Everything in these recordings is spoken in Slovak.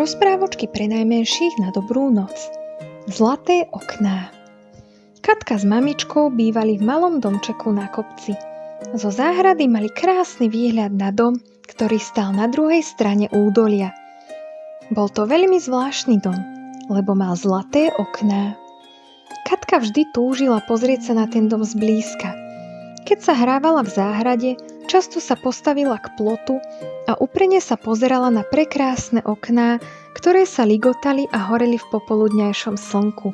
Rozprávočky pre najmenších na dobrú noc. Zlaté okná. Katka s mamičkou bývali v malom domčeku na kopci. Zo záhrady mali krásny výhľad na dom, ktorý stál na druhej strane údolia. Bol to veľmi zvláštny dom, lebo mal zlaté okná. Katka vždy túžila pozrieť sa na ten dom zblízka. Keď sa hrávala v záhrade, často sa postavila k plotu a úprene sa pozerala na prekrásne okná, ktoré sa ligotali a horeli v popoludňajšom slnku.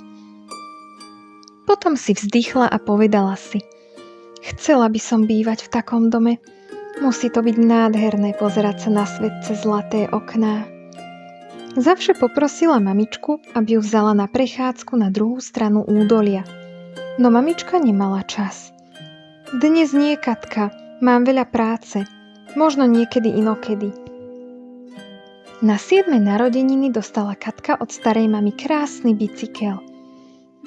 Potom si vzdychla a povedala si: chcela by som bývať v takom dome. Musí to byť nádherné pozerať sa na svet cez zlaté okná. Zavše poprosila mamičku, aby ju vzala na prechádzku na druhú stranu údolia. No mamička nemala čas. Dnes nie, Katka, mám veľa práce. Možno niekedy inokedy. Na 7. narodeniny dostala Katka od starej mamy krásny bicykel.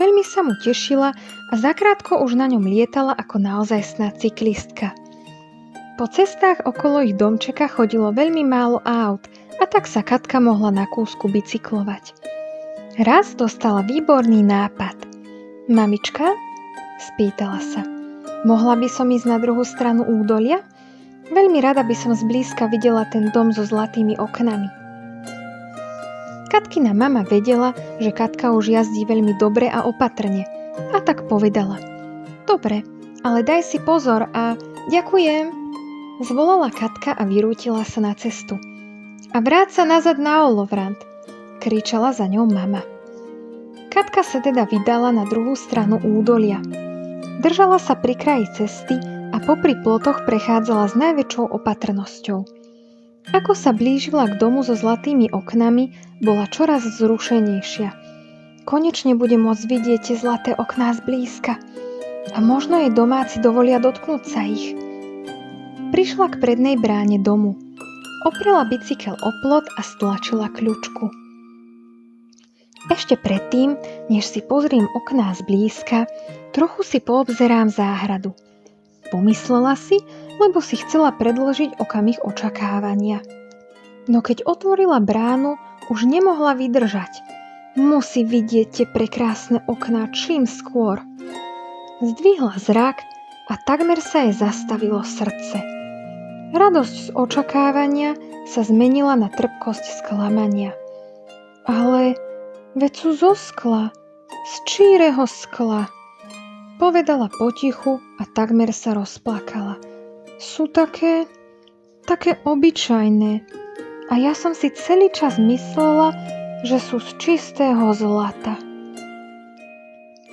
Veľmi sa mu tešila a zakrátko už na ňom lietala ako naozajstná cyklistka. Po cestách okolo ich domčeka chodilo veľmi málo áut a tak sa Katka mohla na kúsku bicyklovať. Raz dostala výborný nápad. Mamička? Spýtala sa. Mohla by som ísť na druhú stranu údolia? Veľmi rada by som zblízka videla ten dom so zlatými oknami. Katkina mama vedela, že Katka už jazdí veľmi dobre a opatrne, a tak povedala: dobre, ale daj si pozor a ďakujem. Zvolala Katka a vyrútila sa na cestu. A vráť sa nazad na Olovrant, kričala za ňou mama. Katka sa teda vydala na druhú stranu údolia. Držala sa pri kraji cesty a popri plotoch prechádzala s najväčšou opatrnosťou. Ako sa blížila k domu so zlatými oknami, bola čoraz vzrušenejšia. Konečne bude môcť vidieť tie zlaté okná zblízka a možno jej domáci dovolia dotknúť sa ich. Prišla k prednej bráne domu. Oprela bicykel o plot a stlačila kľučku. Ešte predtým, než si pozriem okná zblízka, trochu si poobzerám záhradu. Pomyslela si, lebo si chcela predĺžiť okamih očakávania. No keď otvorila bránu, už nemohla vydržať. Musí vidieť tie prekrásne okná čím skôr. Zdvihla zrak a takmer sa jej zastavilo srdce. Radosť z očakávania sa zmenila na trpkosť sklamania. Ale veď sú zo skla, z číreho skla, povedala potichu a takmer sa rozplakala. Sú také obyčajné a ja som si celý čas myslela, že sú z čistého zlata.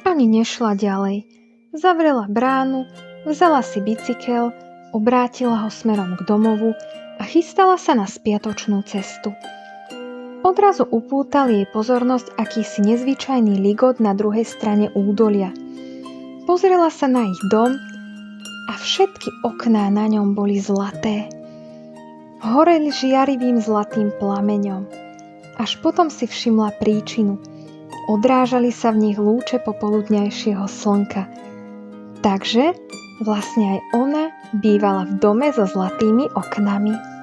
Ani nešla ďalej. Zavrela bránu, vzala si bicykel, obrátila ho smerom k domovu a chystala sa na spiatočnú cestu. Odrazu upútal jej pozornosť akýsi nezvyčajný ligot na druhej strane údolia. Pozrela sa na ich dom a všetky okná na ňom boli zlaté. Horeli žiarivým zlatým plameňom. Až potom si všimla príčinu. Odrážali sa v nich lúče popoludňajšieho slnka. Takže vlastne aj ona bývala v dome so zlatými oknami.